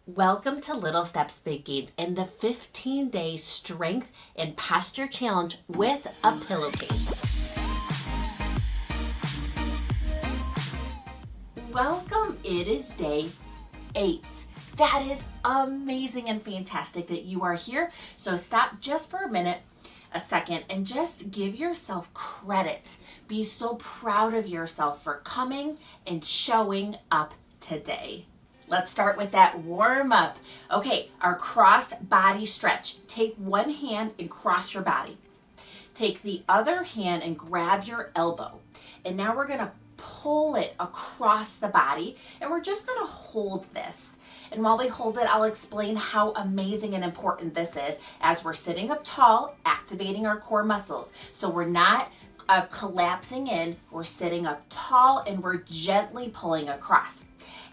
Welcome to Little Steps, Big Gains and the 15-day Strength and Posture Challenge with a pillowcase. Welcome, it is day 8. That is amazing and fantastic that you are here. So stop just for a second, and just give yourself credit. Be so proud of yourself for coming and showing up today. Let's start with that warm up. Okay, our cross body stretch. Take one hand and cross your body. Take the other hand and grab your elbow. And now we're gonna pull it across the body, and we're just gonna hold this. And while we hold it, I'll explain how amazing and important this is as we're sitting up tall, activating our core muscles. So we're not collapsing in, we're sitting up tall and we're gently pulling across.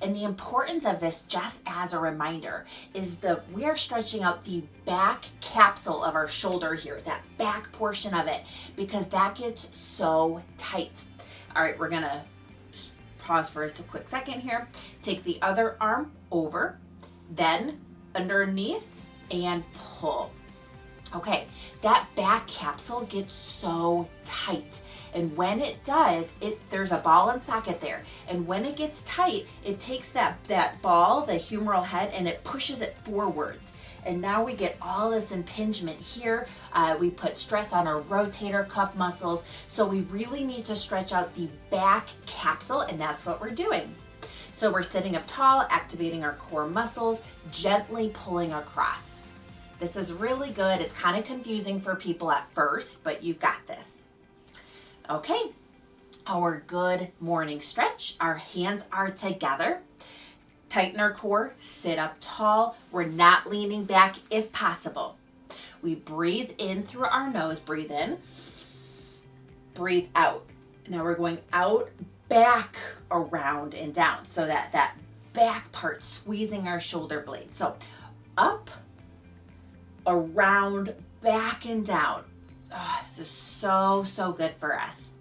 And the importance of this, just as a reminder, is that we are stretching out the back capsule of our shoulder here, that back portion of it, because that gets so tight. All right, we're gonna pause for a quick second here. Take the other arm over, then underneath and pull. Okay, that back capsule gets so tight. And when it does, there's a ball and socket there. And when it gets tight, it takes that ball, the humeral head, and it pushes it forwards. And now we get all this impingement here. We put stress on our rotator cuff muscles. So we really need to stretch out the back capsule, and that's what we're doing. So we're sitting up tall, activating our core muscles, gently pulling across. This is really good. It's kind of confusing for people at first, but you got this. Okay, our good morning stretch. Our hands are together. Tighten our core, sit up tall. We're not leaning back if possible. We breathe in through our nose, breathe in, breathe out. Now we're going out, back, around, and down. So that back part squeezing our shoulder blade. So up, around, back, and down. Oh, this is so good for us.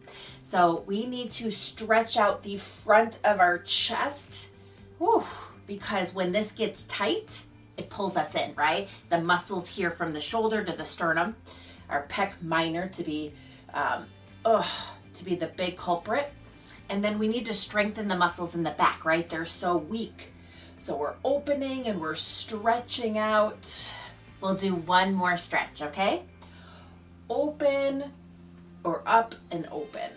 So we need to stretch out the front of our chest, because when this gets tight, it pulls us in, right? The muscles here from the shoulder to the sternum, our pec minor to be the big culprit. And then we need to strengthen the muscles in the back, right? They're so weak. So we're opening and we're stretching out. We'll do one more stretch, okay? Open or up and open.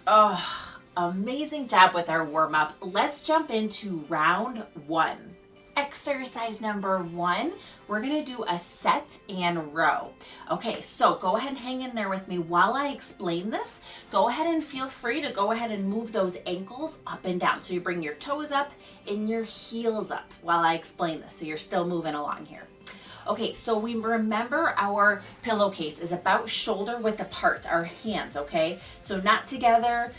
Oh, amazing job with our warm up. Let's jump into round 1. Exercise number 1, we're gonna do a set and row. Okay, so go ahead and hang in there with me while I explain this. Go ahead and feel free to go ahead and move those ankles up and down. So you bring your toes up and your heels up while I explain this. So you're still moving along here. Okay, so we remember our pillowcase is about shoulder width apart, our hands, okay? So not together,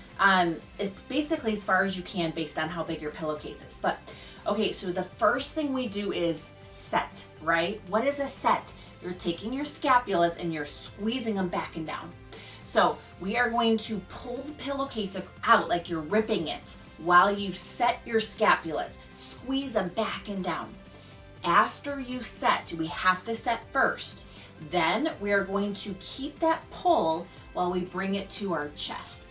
it's basically as far as you can based on how big your pillowcase is. But, okay, so the first thing we do is set, right? What is a set? You're taking your scapulas and you're squeezing them back and down. So we are going to pull the pillowcase out like you're ripping it while you set your scapulas. Squeeze them back and down. After you set, we have to set first. Then we are going to keep that pull while we bring it to our chest.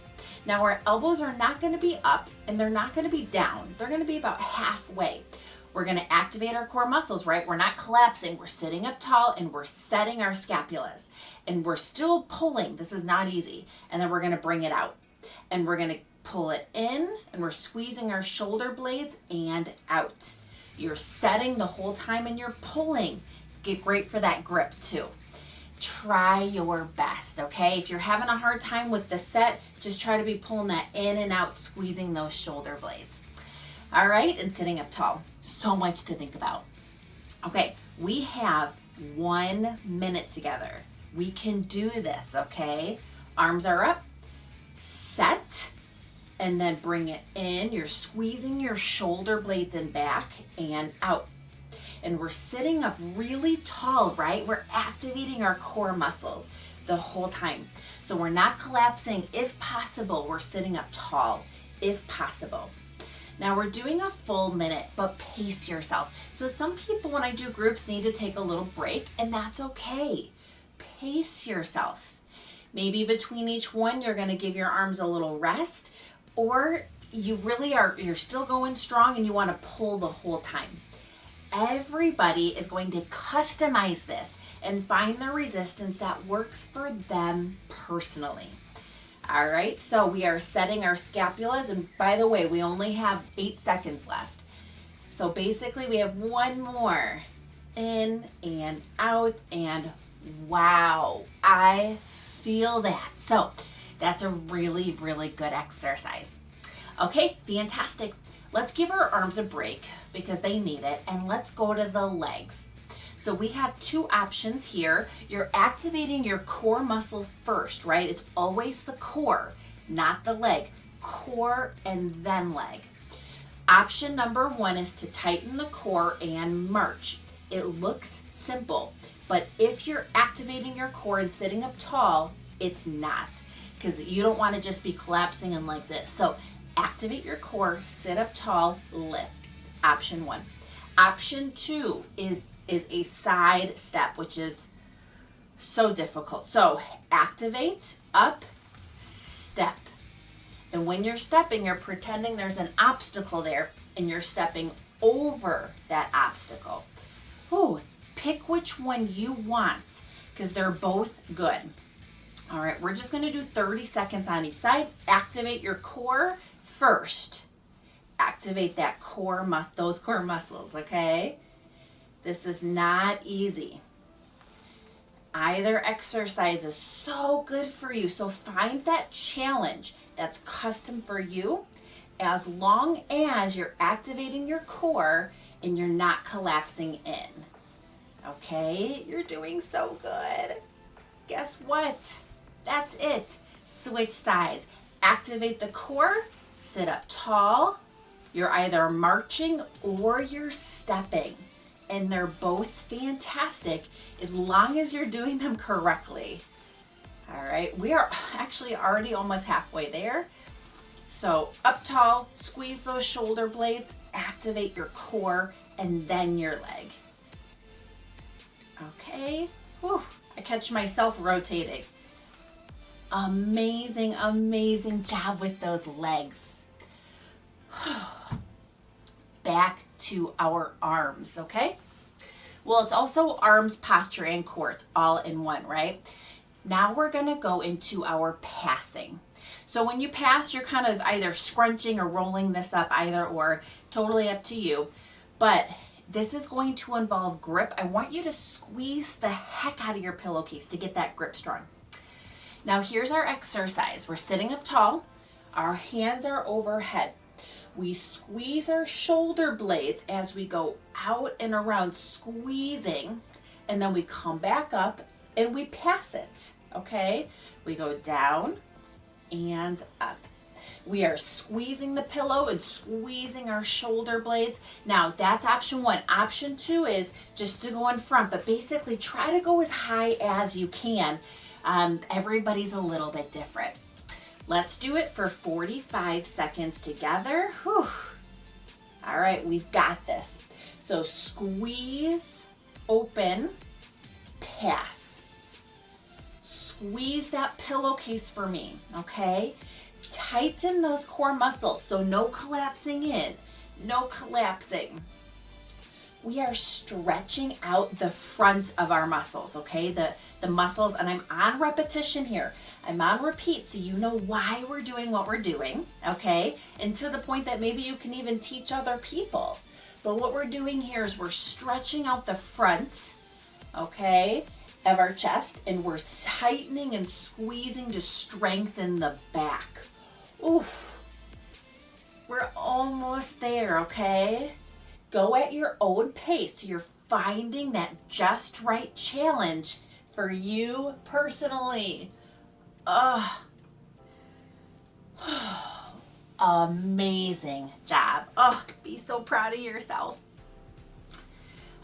Now our elbows are not going to be up and they're not going to be down. They're going to be about halfway. We're going to activate our core muscles, right? We're not collapsing. We're sitting up tall and we're setting our scapulas. And we're still pulling. This is not easy. And then we're going to bring it out. And we're going to pull it in and we're squeezing our shoulder blades and out. You're setting the whole time and you're pulling. Get great for that grip too. Try your best, okay? If you're having a hard time with the set, just try to be pulling that in and out, squeezing those shoulder blades. All right, and sitting up tall. So much to think about. Okay, we have 1 minute together. We can do this, okay? Arms are up, set, and then bring it in. You're squeezing your shoulder blades in back and out. And we're sitting up really tall, right? We're activating our core muscles the whole time. So we're not collapsing if possible. We're sitting up tall if possible. Now we're doing a full minute, but pace yourself. So some people, when I do groups, need to take a little break, and that's okay. Pace yourself. Maybe between each one, you're gonna give your arms a little rest, or you're still going strong and you wanna pull the whole time. Everybody is going to customize this and find the resistance that works for them personally. All right, so we are setting our scapulas, and by the way, we only have 8 seconds left. So basically we have one more. In and out, and wow, I feel that. So that's a really, really good exercise. Okay, fantastic. Let's give our arms a break because they need it, and let's go to the legs. So we have 2 options here. You're activating your core muscles first, right? It's always the core, not the leg. Core and then leg. Option number 1 is to tighten the core and march. It looks simple, but if you're activating your core and sitting up tall, it's not, because you don't want to just be collapsing and like this. So activate your core, sit up tall, lift. Option 1. Option 2 is a side step, which is so difficult. So activate, up, step. And when you're stepping, you're pretending there's an obstacle there and you're stepping over that obstacle. Ooh, pick which one you want because they're both good. All right, we're just gonna do 30 seconds on each side. Activate your core first. Activate that those core muscles, okay? This is not easy. Either exercise is so good for you. So find that challenge that's custom for you, as long as you're activating your core and you're not collapsing in. Okay, you're doing so good. Guess what? That's it. Switch sides. Activate the core, sit up tall. You're either marching or you're stepping. And they're both fantastic as long as you're doing them correctly. All right, we are actually already almost halfway there. So up tall, squeeze those shoulder blades, activate your core, and then your leg. Okay, whew, I catch myself rotating. Amazing, amazing job with those legs. Back to our arms, okay? Well, it's also arms, posture, and core. It's all in one, right? Now we're gonna go into our passing. So when you pass, you're kind of either scrunching or rolling this up, either or, totally up to you. But this is going to involve grip. I want you to squeeze the heck out of your pillowcase to get that grip strong. Now here's our exercise. We're sitting up tall. Our hands are overhead. We squeeze our shoulder blades as we go out and around, squeezing, and then we come back up and we pass it, okay? We go down and up. We are squeezing the pillow and squeezing our shoulder blades. Now that's option 1. Option 2 is just to go in front, but basically try to go as high as you can. Everybody's a little bit different. Let's do it for 45 seconds together. Whew. All right, we've got this. So squeeze, open, pass. Squeeze that pillowcase for me, okay? Tighten those core muscles, so no collapsing in, no collapsing. We are stretching out the front of our muscles, okay? The muscles, and I'm on repetition here. I'm on repeat so you know why we're doing what we're doing, okay? And to the point that maybe you can even teach other people. But what we're doing here is we're stretching out the front, okay, of our chest, and we're tightening and squeezing to strengthen the back. Oof. We're almost there, okay? Go at your own pace. So you're finding that just right challenge for you personally. Amazing job. Be so proud of yourself.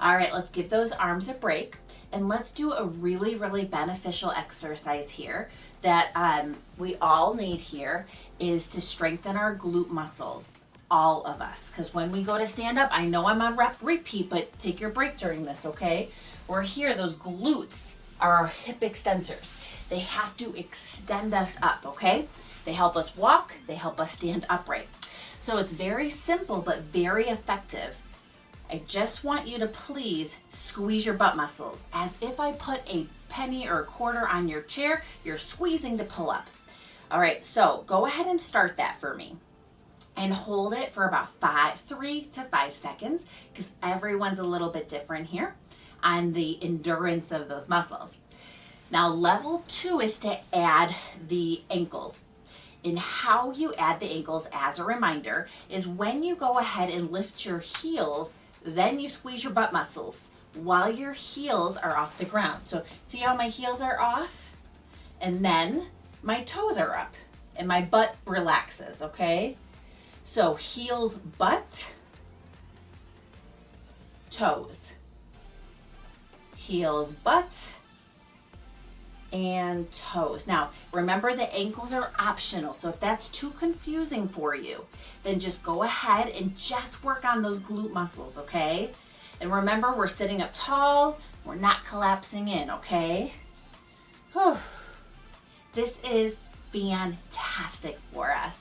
All right, let's give those arms a break, and let's do a really, really beneficial exercise here that we all need here, is to strengthen our glute muscles. all of us. Because when we go to stand up, I know I'm on repeat, but take your break during this, okay? We're here, those glutes are our hip extensors. They have to extend us up, okay? They help us walk, they help us stand upright. So it's very simple, but very effective. I just want you to please squeeze your butt muscles. As if I put a penny or a quarter on your chair, you're squeezing to pull up. All right, so go ahead and start that for me. And hold it for about 3 to 5 seconds, because everyone's a little bit different here on the endurance of those muscles. Now, level 2 is to add the ankles. And how you add the ankles, as a reminder, is when you go ahead and lift your heels, then you squeeze your butt muscles while your heels are off the ground. So see how my heels are off? And then my toes are up and my butt relaxes, okay? So heels, butt, toes. Heels, butt, and toes. Now, remember the ankles are optional. So if that's too confusing for you, then just go ahead and just work on those glute muscles, okay? And remember, we're sitting up tall. We're not collapsing in, okay? Whew. This is fantastic for us.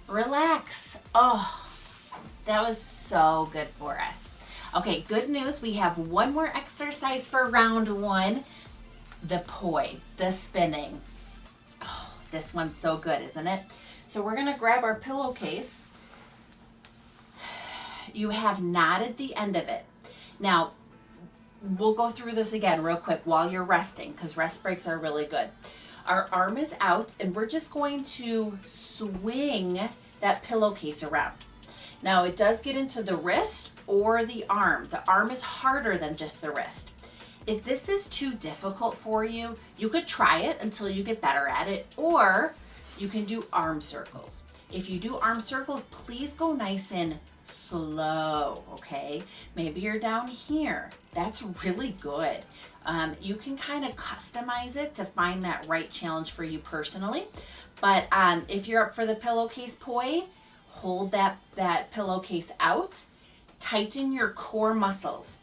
Relax. Oh, that was so good for us. Okay, good news. We have one more exercise for round 1. The poi, the spinning. Oh, this one's so good, isn't it? So we're gonna grab our pillowcase. You have knotted the end of it. Now, we'll go through this again real quick while you're resting, because rest breaks are really good. Our arm is out, and we're just going to swing that pillowcase around. Now, it does get into the wrist or the arm. The arm is harder than just the wrist. If this is too difficult for you, you could try it until you get better at it, or you can do arm circles. If you do arm circles, please go nice and slow, okay? Maybe you're down here. That's really good. You can kind of customize it to find that right challenge for you personally. But if you're up for the pillowcase poi, hold that pillowcase out. Tighten your core muscles.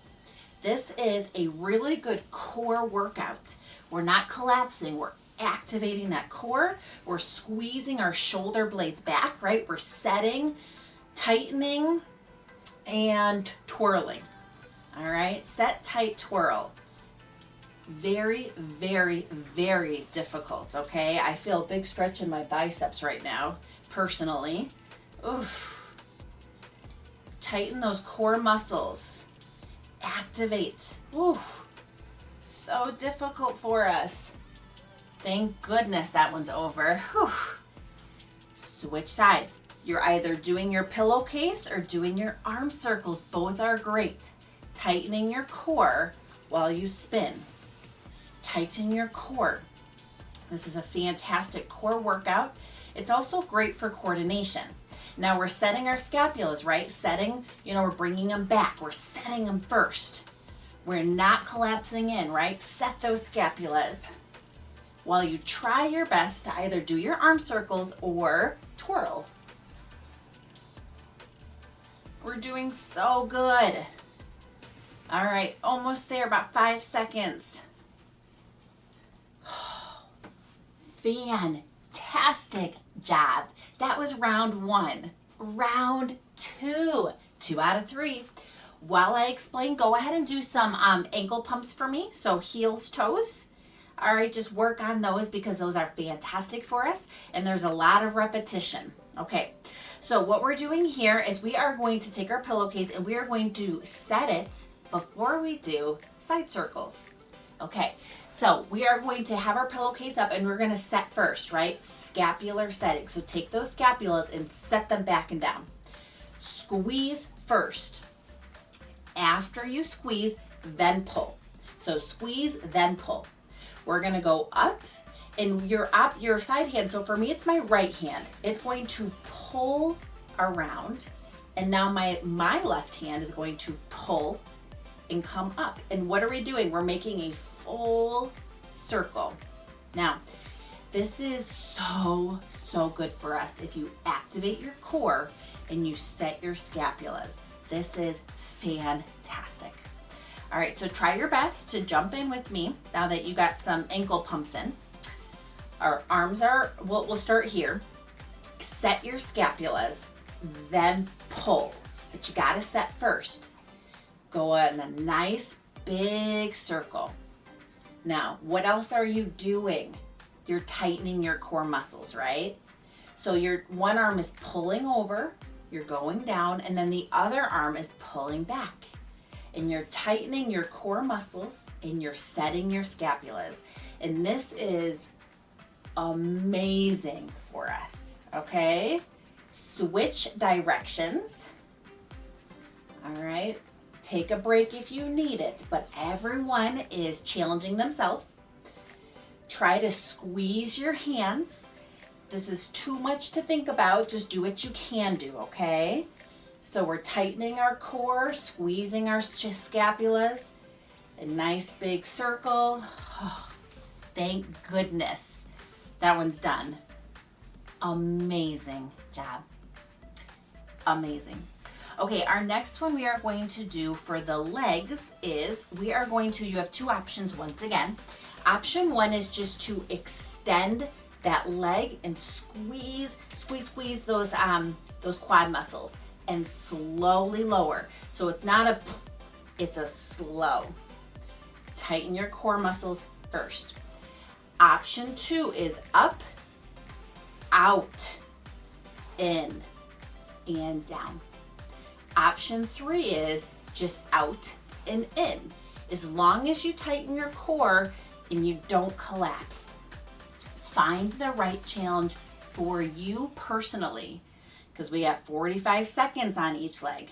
This is a really good core workout. We're not collapsing, we're activating that core. We're squeezing our shoulder blades back, right? We're setting, tightening, and twirling. All right, set, tight, twirl. Very, very, very difficult, okay? I feel a big stretch in my biceps right now, personally. Oof. Tighten those core muscles. Activate. Oof. So difficult for us. Thank goodness that one's over. Whew. Switch sides. You're either doing your pillowcase or doing your arm circles. Both are great. Tightening your core while you spin. Tighten your core. This is a fantastic core workout. It's also great for coordination. Now we're setting our scapulas, right? Setting, we're bringing them back. We're setting them first. We're not collapsing in, right? Set those scapulas while you try your best to either do your arm circles or twirl. We're doing so good. All right, almost there, about 5 seconds. Fantastic job. That was round 1. Round 2, 2 out of 3. While I explain, go ahead and do some ankle pumps for me. So heels, toes. All right, just work on those because those are fantastic for us. And there's a lot of repetition. Okay, so what we're doing here is we are going to take our pillowcase and we are going to set it before we do side circles. Okay, so we are going to have our pillowcase up and we're going to set first, right? Scapular setting. So take those scapulas and set them back and down. Squeeze first. After you squeeze, then pull. So squeeze, then pull. We're going to go up and your side hand. So for me, it's my right hand. It's going to pull around. And now my left hand is going to pull and come up. And what are we doing? We're making a full circle. Now, This is so, so good for us if you activate your core and you set your scapulas. This is fantastic. All right, so try your best to jump in with me now that you got some ankle pumps in. Our arms are, we'll start here. Set your scapulas, then pull, but you gotta set first. Go in a nice big circle. Now, what else are you doing? You're tightening your core muscles, right? So your one arm is pulling over, you're going down, and then the other arm is pulling back. And you're tightening your core muscles and you're setting your scapulas. And this is amazing for us, okay? Switch directions. All right, take a break if you need it, but everyone is challenging themselves. Try to squeeze your hands. This is too much to think about. Just do what you can do, okay? So we're tightening our core, squeezing our scapulas. A nice big circle. Oh, thank goodness that one's done. Amazing job. Amazing. Okay, our next one we are going to do for the legs is we are going to, you have two options once again. Option one is just to extend that leg and squeeze those quad muscles and slowly lower. So it's not a, it's a slow. Tighten your core muscles first. Option two is up, out, in, and down. Option three is just out and in. As long as you tighten your core and you don't collapse. Find the right challenge for you personally, because we have 45 seconds on each leg.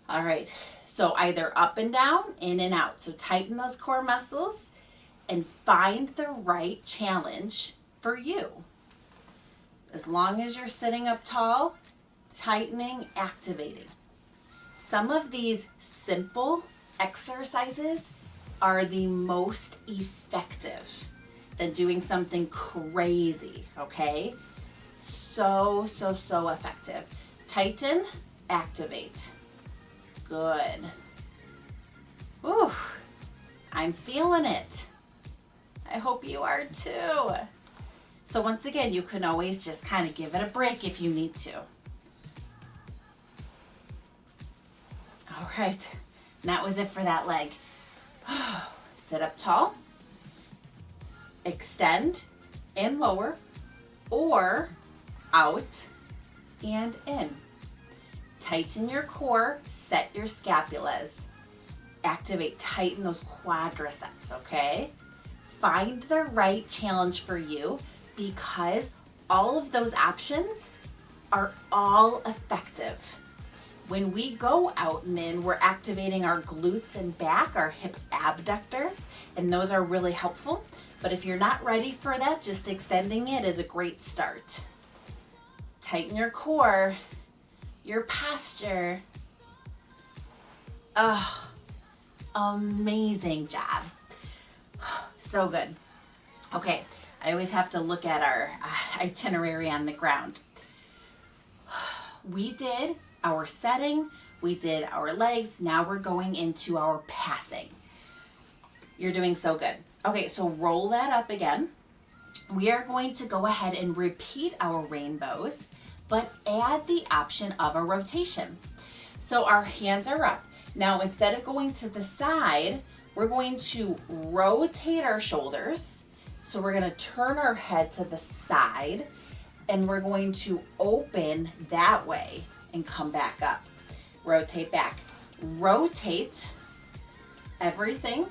All right, so either up and down, in and out. So tighten those core muscles and find the right challenge for you. As long as you're sitting up tall, tightening, activating. Some of these simple exercises are the most effective than doing something crazy, okay? So effective. Tighten, activate. Good. Ooh, I'm feeling it. I hope you are too. So once again, you can always just kind of give it a break if you need to. All right, and that was it for that leg. Sit up tall, extend and lower, or out and in. Tighten your core, set your scapulas, activate, tighten those quadriceps, okay? Find the right challenge for you, because all of those options are all effective. When we go out and in, we're activating our glutes and back, our hip abductors, and those are really helpful. But if you're not ready for that, just extending it is a great start. Tighten your core, your posture. Oh, amazing job. So good. Okay, I always have to look at our itinerary on the ground. We did our setting, we did our legs, now we're going into our passing. You're doing so good. Okay, so roll that up again. We are going to go ahead and repeat our rainbows, but add the option of a rotation. So our hands are up. Now, instead of going to the side, we're going to rotate our shoulders. So we're gonna turn our head to the side, and we're going to open that way and come back up. Rotate back. Rotate everything,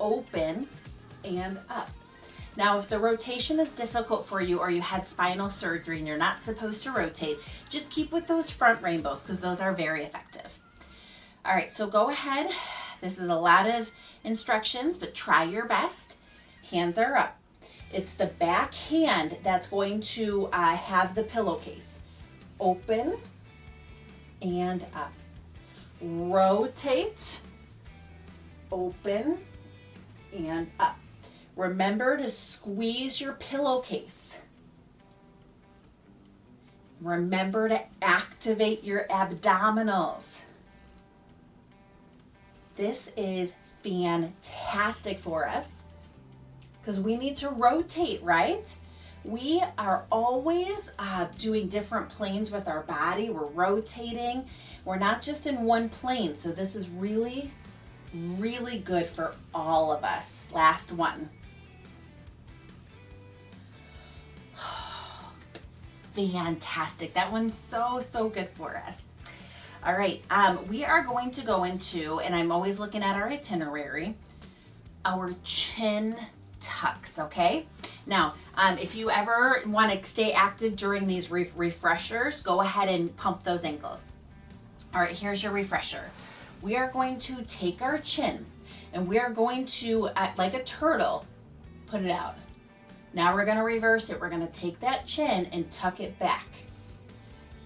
open and up. Now, if the rotation is difficult for you or you had spinal surgery and you're not supposed to rotate, just keep with those front rainbows because those are very effective. All right, so go ahead. This is a lot of instructions, but try your best. Hands are up. It's the back hand that's going to have the pillowcase. Open and up. Rotate, open and up. Remember to squeeze your pillowcase. Remember to activate your abdominals. This is fantastic for us because we need to rotate, right? We are always doing different planes with our body. We're rotating. We're not just in one plane. So this is really, really good for all of us. Last one. Fantastic. That one's so good for us. All right, we are going to go into, and I'm always looking at our itinerary, our chin tucks, okay? Now, if you ever want to stay active during these refreshers, go ahead and pump those ankles. All right, here's your refresher. We are going to take our chin and we are going to, like a turtle, put it out. Now we're going to reverse it. We're going to take that chin and tuck it back.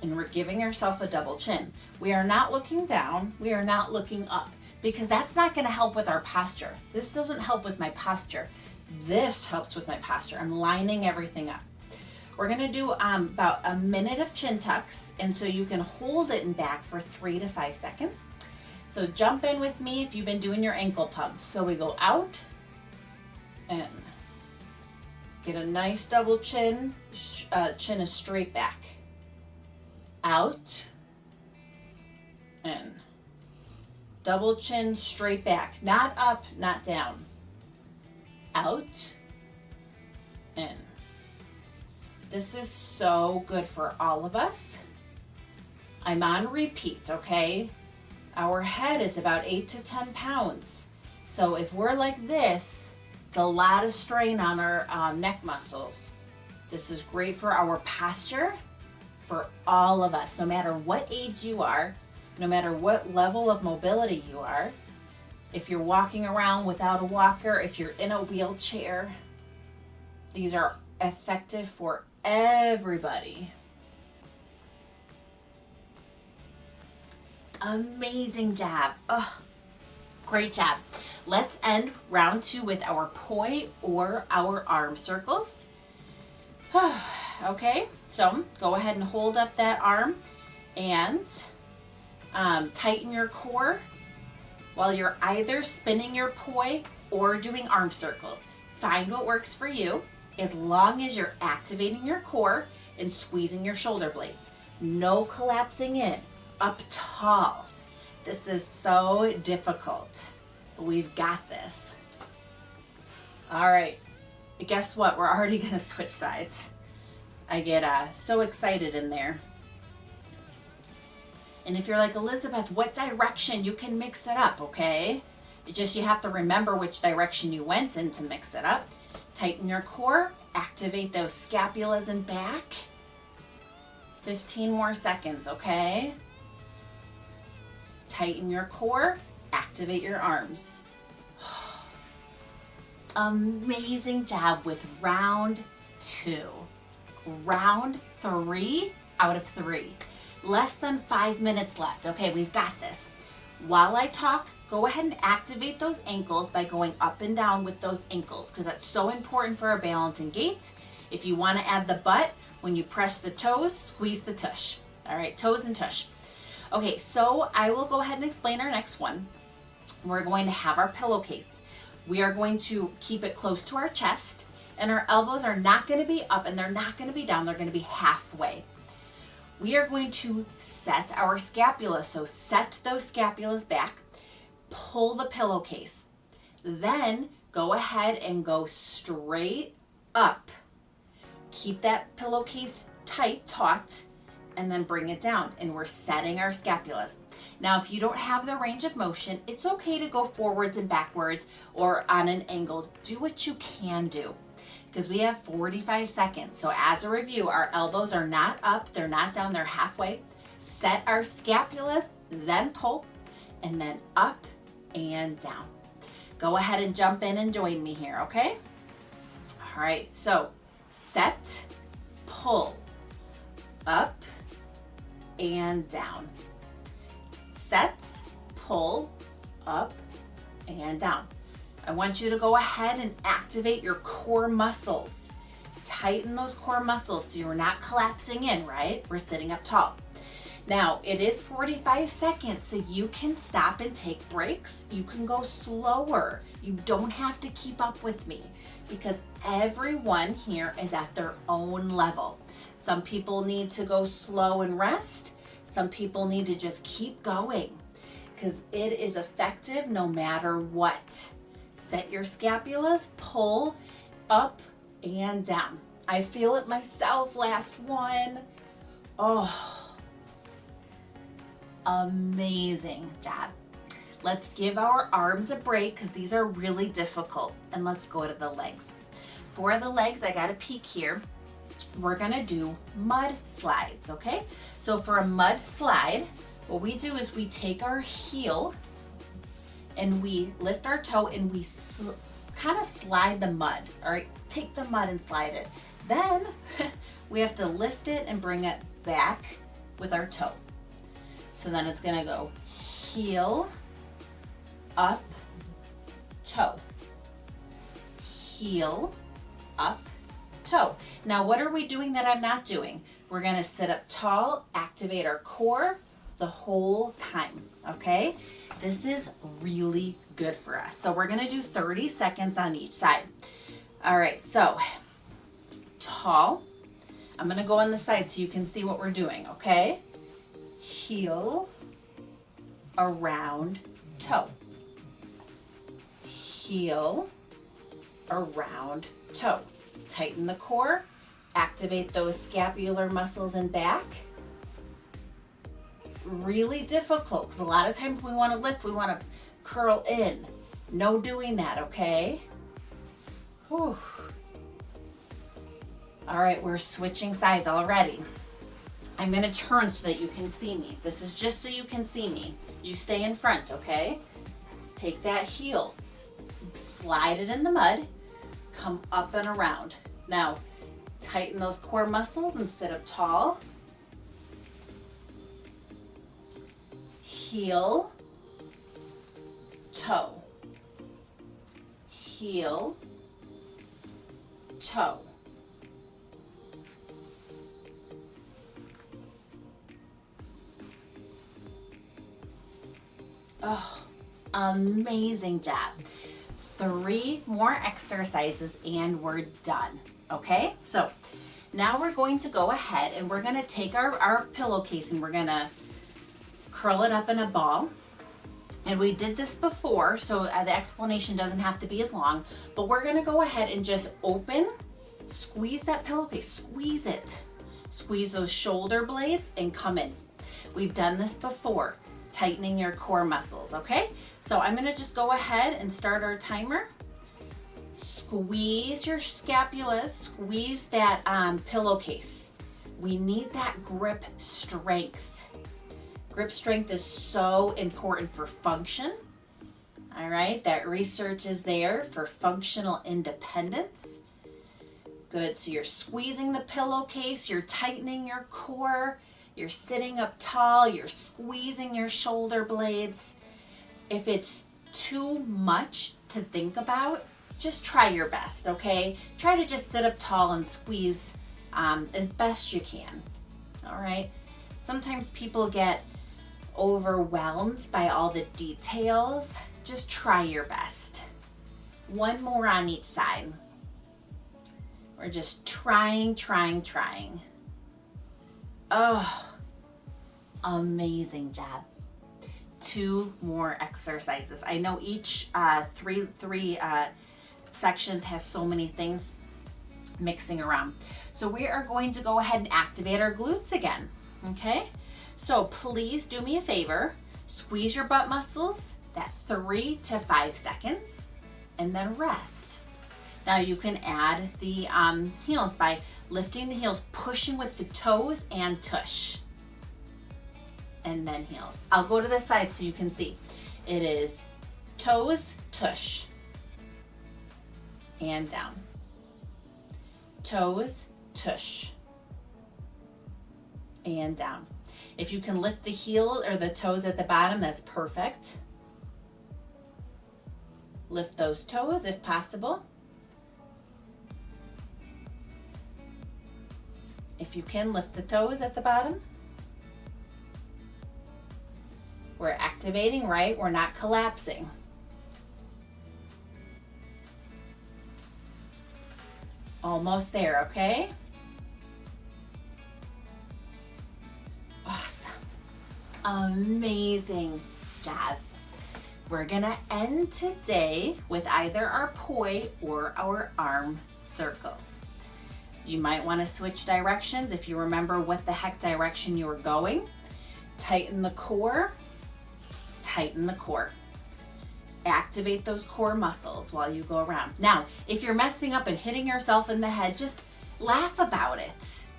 And we're giving ourselves a double chin. We are not looking down. We are not looking up because that's not going to help with our posture. This doesn't help with my posture. This helps with my posture. I'm lining everything up. We're going to do about a minute of chin tucks, and so you can hold it in back for 3 to 5 seconds. So jump in with me if you've been doing your ankle pumps. So we go out and get a nice double chin. Chin is straight back. Out and double chin straight back, not up, not down. Out and this is so good for all of us. I'm on repeat, okay? Our head is about 8 to 10 pounds. So if we're like this, it's a lot of strain on our neck muscles. This is great for our posture. For all of us, no matter what age you are, no matter what level of mobility you are, if you're walking around without a walker, if you're in a wheelchair, these are effective for everybody. Amazing job. Oh, great job. Let's end round 2 with our poi or our arm circles. Okay, so go ahead and hold up that arm and tighten your core while you're either spinning your poi or doing arm circles. Find what works for you as long as you're activating your core and squeezing your shoulder blades. No collapsing in, up tall. This is so difficult, but we've got this. All right, guess what? We're already gonna switch sides. I get so excited in there. And if you're like, Elizabeth, what direction? You can mix it up, okay? You have to remember which direction you went in to mix it up. Tighten your core, activate those scapulas and back. 15 more seconds, okay? Tighten your core, activate your arms. Amazing job with round 2. Round 3 out of 3. Less than 5 minutes left. Okay, we've got this. While I talk, go ahead and activate those ankles by going up and down with those ankles because that's so important for our balance and gait. If you want to add the butt, when you press the toes, squeeze the tush. All right, toes and tush. Okay, so I will go ahead and explain our next one. We're going to have our pillowcase. We are going to keep it close to our chest. And our elbows are not going to be up and they're not going to be down. They're going to be halfway. We are going to set our scapula. So set those scapulas back. Pull the pillowcase. Then go ahead and go straight up. Keep that pillowcase tight, taut, and then bring it down. And we're setting our scapulas. Now, if you don't have the range of motion, it's okay to go forwards and backwards or on an angle. Do what you can do. Because we have 45 seconds. So as a review, our elbows are not up, they're not down, they're halfway. Set our scapulas, then pull, and then up and down. Go ahead and jump in and join me here, okay? All right, so set, pull, up and down. Set, pull, up and down. I want you to go ahead and activate your core muscles. Tighten those core muscles so you're not collapsing in, right? We're sitting up tall. Now, it is 45 seconds, so you can stop and take breaks. You can go slower. You don't have to keep up with me because everyone here is at their own level. Some people need to go slow and rest. Some people need to just keep going because it is effective no matter what. Set your scapulas, pull up and down. I feel it myself, last one. Oh. Amazing job. Let's give our arms a break because these are really difficult, and let's go to the legs. For the legs, I got a peek here. We're gonna do mud slides, okay? So for a mud slide, what we do is we take our heel and we lift our toe and we kind of slide the mud, all right? Take the mud and slide it. Then we have to lift it and bring it back with our toe. So then it's gonna go heel, up, toe, heel, up, toe. Now what are we doing that I'm not doing? We're gonna sit up tall, activate our core the whole time, okay? This is really good for us. So we're gonna do 30 seconds on each side. All right, so tall. I'm gonna go on the side so you can see what we're doing, okay? Heel, around, toe. Heel, around, toe. Tighten the core, activate those scapular muscles in back. Really difficult because a lot of times we want to lift, we want to curl in. No doing that, okay? Whew. All right, we're switching sides already. I'm gonna turn so that you can see me. This is just so you can see me. You stay in front, okay? Take that heel, slide it in the mud, come up and around. Now, tighten those core muscles and sit up tall. Heel, toe, heel, toe. Oh, amazing job. 3 more exercises and we're done, okay? So now we're going to go ahead and we're gonna take our pillowcase and we're gonna curl it up in a ball. And we did this before, so the explanation doesn't have to be as long, but we're gonna go ahead and just open, squeeze that pillowcase, squeeze it. Squeeze those shoulder blades and come in. We've done this before. Tightening your core muscles, okay? So I'm gonna just go ahead and start our timer. Squeeze your scapulas, squeeze that pillowcase. We need that grip strength. Grip strength is so important for function, all right? That research is there for functional independence. Good, so you're squeezing the pillowcase, you're tightening your core, you're sitting up tall, you're squeezing your shoulder blades. If it's too much to think about, just try your best, okay? Try to just sit up tall and squeeze as best you can, all right? Sometimes people get overwhelmed by all the details. Just try your best. 1 more on each side. We're just trying. Oh, amazing job. 2 more exercises. I know each three sections has so many things mixing around. So we are going to go ahead and activate our glutes again, okay? So please do me a favor, squeeze your butt muscles, that 3 to 5 seconds, and then rest. Now you can add the heels by lifting the heels, pushing with the toes and tush. And then heels. I'll go to the side so you can see. It is toes, tush, and down. Toes, tush, and down. If you can lift the heel or the toes at the bottom, that's perfect. Lift those toes if possible. If you can, lift the toes at the bottom. We're activating, right? We're not collapsing. Almost there, okay? Awesome. Amazing job. We're gonna end today with either our poi or our arm circles. You might want to switch directions if you remember what the heck direction you were going. Tighten the core, tighten the core. Activate those core muscles while you go around. Now, if you're messing up and hitting yourself in the head, just laugh about it.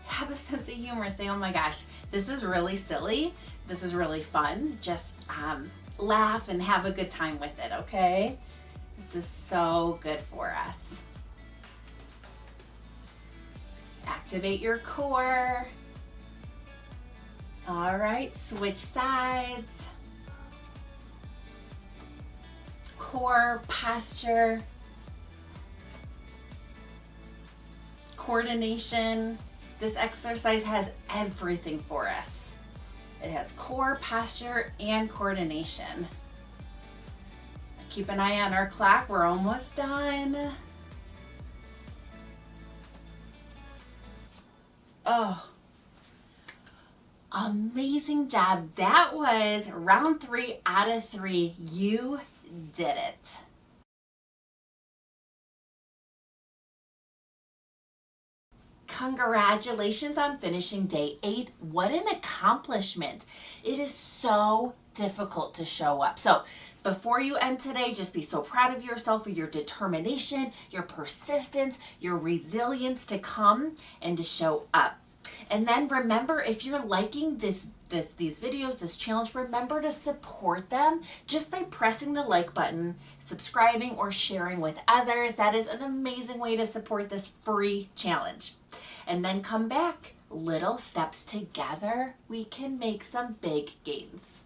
Have a sense of humor. Say, oh my gosh, this is really silly. This is really fun. Just laugh and have a good time with it, okay? This is so good for us. Activate your core. All right, switch sides. Core, posture, coordination. This exercise has everything for us. It has core, posture, and coordination. Keep an eye on our clock. We're almost done. Oh, amazing job. That was round 3 out of 3. You did it. Congratulations on finishing day 8. What an accomplishment. It is so difficult to show up. So before you end today, just be so proud of yourself for your determination, your persistence, your resilience to come and to show up. And then remember, if you're liking these videos, this challenge, remember to support them just by pressing the like button, subscribing, or sharing with others. That is an amazing way to support this free challenge. And then come back. Little steps together, we can make some big gains.